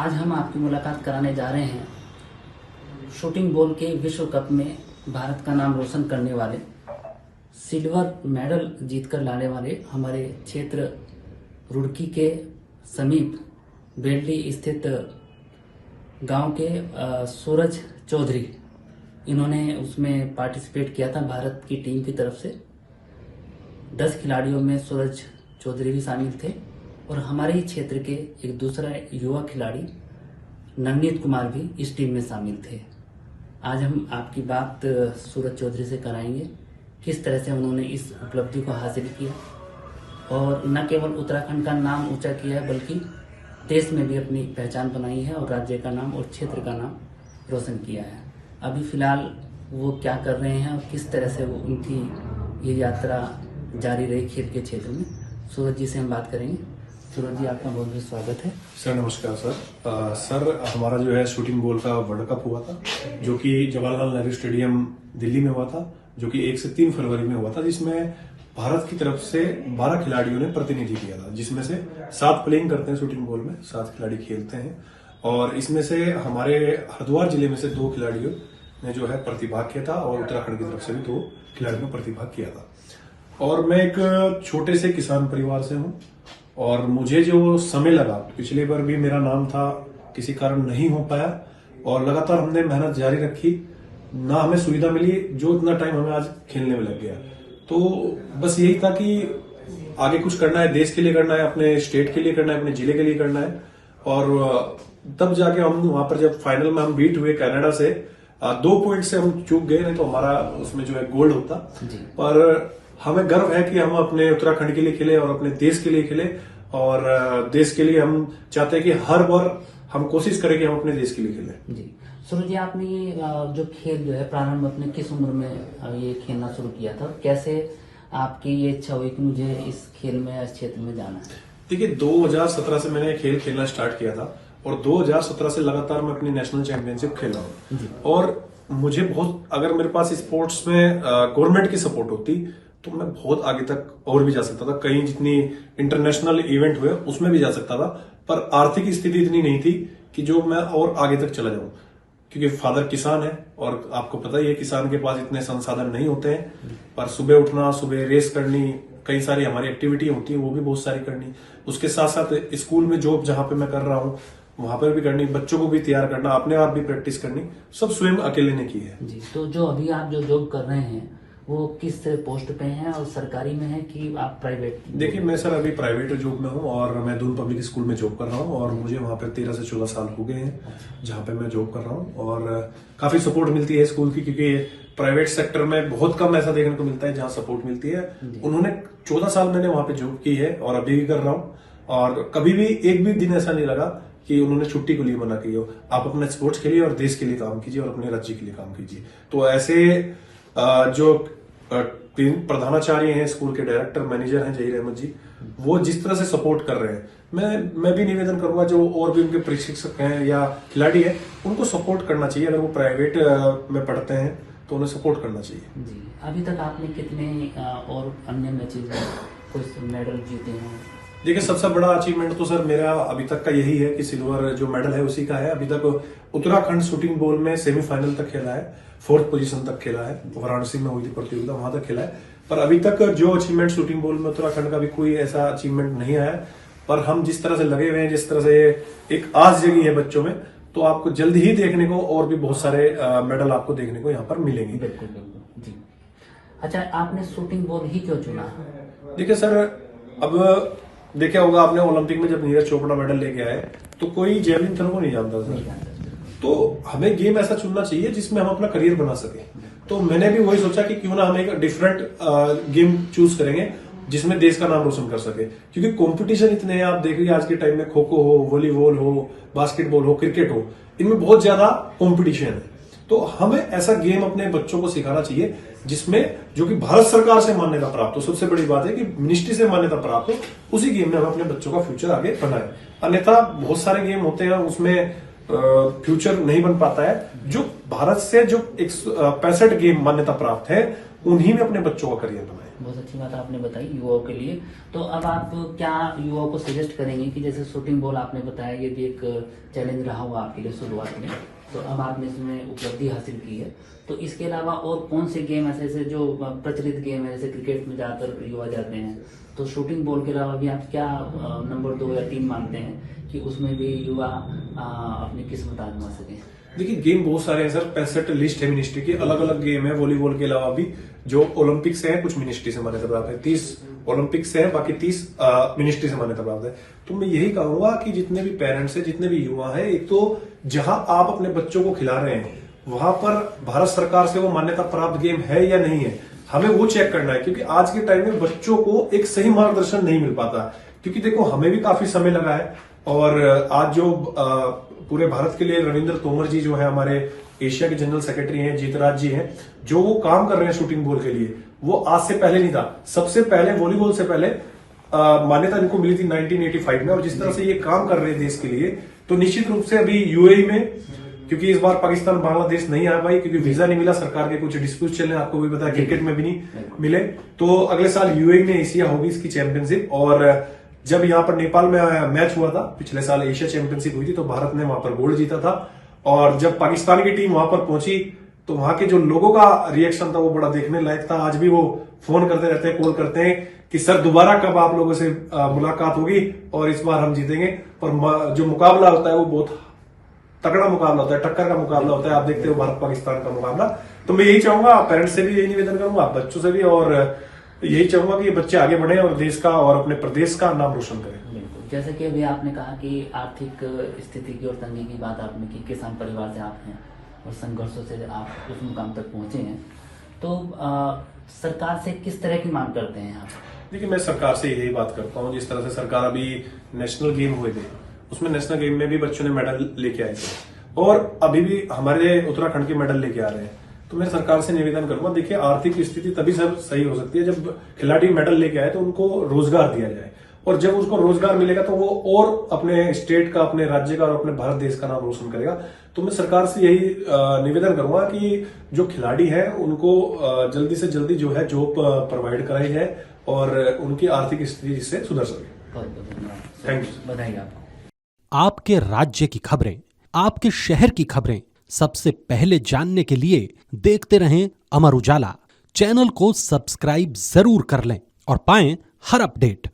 आज हम आपकी मुलाकात कराने जा रहे हैं शूटिंग बॉल के विश्व कप में भारत का नाम रोशन करने वाले, सिल्वर मेडल जीतकर लाने वाले हमारे क्षेत्र रुड़की के समीप बेल्डी स्थित गांव के सूरज चौधरी, इन्होंने उसमें पार्टिसिपेट किया था भारत की टीम की तरफ से। 10 खिलाड़ियों में सूरज चौधरी भी शामिल थे और हमारे ही क्षेत्र के एक दूसरा युवा खिलाड़ी नवनीत कुमार भी इस टीम में शामिल थे। आज हम आपकी बात सूरज चौधरी से कराएंगे, किस तरह से उन्होंने इस उपलब्धि को हासिल किया और न केवल उत्तराखंड का नाम ऊंचा किया है बल्कि देश में भी अपनी पहचान बनाई है और राज्य का नाम और क्षेत्र का नाम रोशन किया है। अभी फिलहाल वो क्या कर रहे हैं और किस तरह से वो उनकी ये यात्रा जारी रही खेल के क्षेत्र में, सूरज जी से हम बात करेंगे। सूरज जी, आपका बहुत बहुत स्वागत है। सर नमस्कार सर। सर हमारा जो है शूटिंग बॉल का वर्ल्ड कप हुआ था, जो कि जवाहरलाल नेहरू स्टेडियम दिल्ली में हुआ था, जो कि 1 से 3 फरवरी में हुआ था, जिसमें भारत की तरफ से 12 खिलाड़ियों ने प्रतिनिधि किया था, जिसमें से 7 प्लेइंग करते हैं शूटिंग बॉल में, 7 खिलाड़ी खेलते हैं और इसमें से हमारे हरिद्वार जिले में से 2 खिलाड़ियों ने जो है प्रतिभाग किया था और उत्तराखंड की तरफ से भी 2 खिलाड़ियों ने प्रतिभाग किया था। और मैं एक छोटे से किसान परिवार से हूं और मुझे जो समय लगा, पिछले बार भी मेरा नाम था, किसी कारण नहीं हो पाया और लगातार हमने मेहनत जारी रखी, ना हमें सुविधा मिली जो इतना टाइम हमें आज खेलने में लग गया। तो बस यही था कि आगे कुछ करना है, देश के लिए करना है, अपने स्टेट के लिए करना है, अपने जिले के लिए करना है। और तब जाके हम वहां पर जब फाइनल में हम बीट हुए कनाडा से, 2 पॉइंट से हम चूक गए, नहीं तो हमारा उसमें जो है गोल्ड होता। पर हमें गर्व है कि हम अपने उत्तराखंड के लिए खेले और अपने देश के लिए खेले और देश के लिए हम चाहते हैं कि हर बार हम कोशिश करें कि हम अपने देश के लिए खेलें। जी सूरज जी, आपने ये जो खेल जो है प्रारंभ अपने किस उम्र में ये खेलना शुरू किया था और कैसे आपकी ये इच्छा हुई कि मुझे इस खेल में, इस क्षेत्र में जाना है? देखिए 2017 से मैंने खेल खेलना स्टार्ट किया था और 2017 से लगातार मैं अपनी नेशनल चैंपियनशिप खेला हूँ। और मुझे बहुत, अगर मेरे पास स्पोर्ट्स में गवर्नमेंट की सपोर्ट होती तो मैं बहुत आगे तक और भी जा सकता था, कहीं जितनी इंटरनेशनल इवेंट हुए उसमें भी जा सकता था। पर आर्थिक स्थिति इतनी नहीं थी कि जो मैं और आगे तक चला जाऊं, क्योंकि फादर किसान है और आपको पता ही है किसान के पास इतने संसाधन नहीं होते हैं। पर सुबह उठना, सुबह रेस करनी, कई सारी हमारी एक्टिविटी होती है वो भी बहुत सारी करनी, उसके साथ साथ स्कूल में जॉब जहां पे मैं कर रहा हूँ वहां पर भी करनी, बच्चों को भी तैयार करना, अपने आप भी प्रैक्टिस करनी, सब स्वयं अकेले ने की है। जी, तो जो अभी आप जो जॉब कर रहे हैं वो किस पोस्ट पे हैं और सरकारी में है कि आप प्राइवेट? देखिए मैं सर अभी प्राइवेट जॉब में हूँ और मैं दून पब्लिक स्कूल में जॉब कर रहा हूँ और मुझे वहाँ पे 13 से 14 साल हो गए हैं जहाँ पे मैं जॉब कर रहा हूँ और काफी सपोर्ट मिलती है स्कूल की, क्योंकि प्राइवेट सेक्टर में बहुत कम ऐसा देखने को मिलता है जहाँ सपोर्ट मिलती है। उन्होंने 14 साल मैंने वहाँ पे जॉब की है और अभी भी कर रहा हूँ और कभी भी एक भी दिन ऐसा नहीं लगा कि उन्होंने छुट्टी के लिए मना की हो। आप अपने स्पोर्ट्स के लिए और देश के लिए काम कीजिए और अपने राज्य के लिए काम कीजिए। तो ऐसे जो 3 प्रधानाचार्य हैं, स्कूल के डायरेक्टर, मैनेजर हैं जहीर अहमद जी, वो जिस तरह से सपोर्ट कर रहे हैं, मैं भी निवेदन करूंगा जो और भी उनके प्रशिक्षक हैं या खिलाड़ी हैं उनको सपोर्ट करना चाहिए। अगर वो प्राइवेट में पढ़ते हैं तो उन्हें सपोर्ट करना चाहिए। जी, अभी तक आपने कितने और अन्य मैचेस में कुछ मेडल जीते हैं? देखिए सबसे बड़ा अचीवमेंट तो सर मेरा अभी तक का यही है कि सिल्वर जो मेडल है उसी का है। अभी तक उत्तराखंड शूटिंग बॉल में सेमीफाइनल तक खेला है, 4th पोजीशन तक खेला है, वाराणसी में हुई थी प्रतियोगिता, वहां तक खेला है। पर अभी तक जो अचीवमेंट शूटिंग बॉल में उत्तराखंड का भी कोई ऐसा अचीवमेंट नहीं आया। पर हम जिस तरह से लगे हुए हैं, जिस तरह से एक आस जगी है बच्चों में, तो आपको जल्द ही देखने को और भी बहुत सारे मेडल आपको देखने को यहाँ पर मिलेंगे। बिल्कुल बिल्कुल जी। अच्छा, आपने शूटिंग बॉल ही क्यों चुना? देखिए सर, अब देखा होगा आपने ओलंपिक में जब नीरज चोपड़ा मेडल लेके आए तो कोई जेवलिन थ्रो को नहीं जानता सर। तो हमें गेम ऐसा चुनना चाहिए जिसमें हम अपना करियर बना सके। तो मैंने भी वही सोचा कि क्यों ना हम एक डिफरेंट गेम चूज करेंगे जिसमें देश का नाम रोशन कर सके, क्योंकि कंपटीशन इतने हैं। आप देखिए आज के टाइम में खो खो हो, वॉलीबॉल हो, बास्केटबॉल हो, क्रिकेट हो, इनमें बहुत ज्यादा कंपटीशन है। तो हमें ऐसा गेम अपने बच्चों को सिखाना चाहिए जिसमें, जो कि भारत सरकार से मान्यता प्राप्त हो। सबसे बड़ी बात है कि मिनिस्ट्री से मान्यता प्राप्त हो, उसी गेम में हम अपने बच्चों का फ्यूचर आगे बनाए। अन्यथा बहुत सारे गेम होते हैं उसमें फ्यूचर नहीं बन पाता है। जो भारत से जो 65 गेम मान्यता प्राप्त है उन्हीं में अपने बच्चों का करियर बनाए। बहुत अच्छी बात आपने बताई युवाओं के लिए। तो अब आप क्या युवाओं को सजेस्ट करेंगे कि जैसे शूटिंग बॉल आपने बताया ये भी एक चैलेंज रहा होगा आपके लिए शुरुआत में, तो अब आपने इसमें उपलब्धि हासिल की है, तो इसके अलावा और कौन से गेम ऐसे ऐसे जो प्रचलित गेम है, जैसे क्रिकेट में ज़्यादातर युवा जाते हैं, तो शूटिंग बॉल के अलावा भी आप क्या नंबर 2 या 3 मानते हैं कि उसमें भी युवा अपनी किस्मत आजमा सकें? देखिए गेम बहुत सारे हैं सर, 65 लिस्ट है मिनिस्ट्री की, अलग अलग गेम है वॉलीबॉल के अलावा भी, जो ओलंपिक से है, कुछ मिनिस्ट्री से मान्यता प्राप्त है, 30 ओलंपिक से है, बाकी 30 मिनिस्ट्री से मान्यता प्राप्त है। तो मैं यही कहूंगा कि जितने भी पेरेंट्स हैं, जितने भी युवा हैं, एक तो जहां आप अपने बच्चों को खिला रहे हैं वहां पर भारत सरकार से वो मान्यता प्राप्त गेम है या नहीं है, हमें वो चेक करना है, क्योंकि आज के टाइम में बच्चों को एक सही मार्गदर्शन नहीं मिल पाता। क्योंकि देखो हमें भी काफी समय लगा है, और आज जो पूरे भारत के लिए रविंद्र तोमर जी जो है हमारे एशिया के जनरल सेक्रेटरी हैं, जीतराज जी हैं, जो वो काम कर रहे हैं शूटिंग बॉल के लिए, वो आज से पहले नहीं था। सबसे पहले वॉलीबॉल से पहले मान्यता इनको मिली थी 1985 में, और जिस तरह से ये काम कर रहे हैं देश के लिए, तो निश्चित रूप से अभी यूएई में, क्योंकि इस बार पाकिस्तान बांग्लादेश नहीं आ पाई क्योंकि वीजा नहीं मिला, सरकार के कुछ डिस्प्यूट चल रहे हैं, आपको भी पता है, क्रिकेट में भी नहीं मिले, तो अगले साल यूएई में एशिया होगी इसकी चैंपियनशिप। और जब यहाँ पर नेपाल में मैच हुआ था, पिछले साल एशिया चैंपियनशिप हुई थी, तो भारत ने वहां पर गोल्ड जीता था। और जब पाकिस्तान की टीम वहां पर पहुंची तो वहां के जो लोगों का रिएक्शन था वो बड़ा देखने लायक था। आज भी वो फोन करते रहते हैं, कॉल करते हैं कि सर दोबारा कब आप लोगों से मुलाकात होगी और इस बार हम जीतेंगे। पर जो मुकाबला होता है वो बहुत तगड़ा मुकाबला होता है, टक्कर का मुकाबला होता है। आप देखते हो भारत पाकिस्तान का मुकाबला। तो मैं यही चाहूंगा, पेरेंट्स से भी यही निवेदन करूंगा, बच्चों से भी, और यही चाहूंगा कि ये बच्चे आगे बढ़े और देश का और अपने प्रदेश का नाम रोशन करें। बिल्कुल, जैसे कि अभी आपने कहा कि आर्थिक स्थिति की और तंगी की बात आपने की, किसान परिवार से आप हैं और संघर्षों से आप उस मुकाम तक पहुंचे हैं, तो सरकार से किस तरह की मांग करते हैं आप? देखिए मैं सरकार से यही बात करता हूँ, जिस तरह से सरकार अभी नेशनल गेम हुए थे, उसमें नेशनल गेम में भी बच्चों ने मेडल लेके आए थे, और अभी भी हमारे उत्तराखंड के मेडल लेके आ रहे हैं। तो मैं सरकार से निवेदन करूंगा, देखिए आर्थिक स्थिति तभी सब सही हो सकती है जब खिलाड़ी मेडल लेके आए तो उनको रोजगार दिया जाए, और जब उसको रोजगार मिलेगा तो वो और अपने स्टेट का, अपने राज्य का और अपने भारत देश का नाम रोशन करेगा। तो मैं सरकार से यही निवेदन करूंगा कि जो खिलाड़ी हैं उनको जल्दी से जल्दी जो है जॉब प्रोवाइड कराई जाए और उनकी आर्थिक स्थिति जिससे सुधर सके। बहुत बहुत धन्यवाद, थैंक यू, बधाई आपको। आपके राज्य की खबरें, आपके शहर की खबरें सबसे पहले जानने के लिए देखते रहें अमर उजाला। चैनल को सब्सक्राइब जरूर कर लें और पाएं हर अपडेट।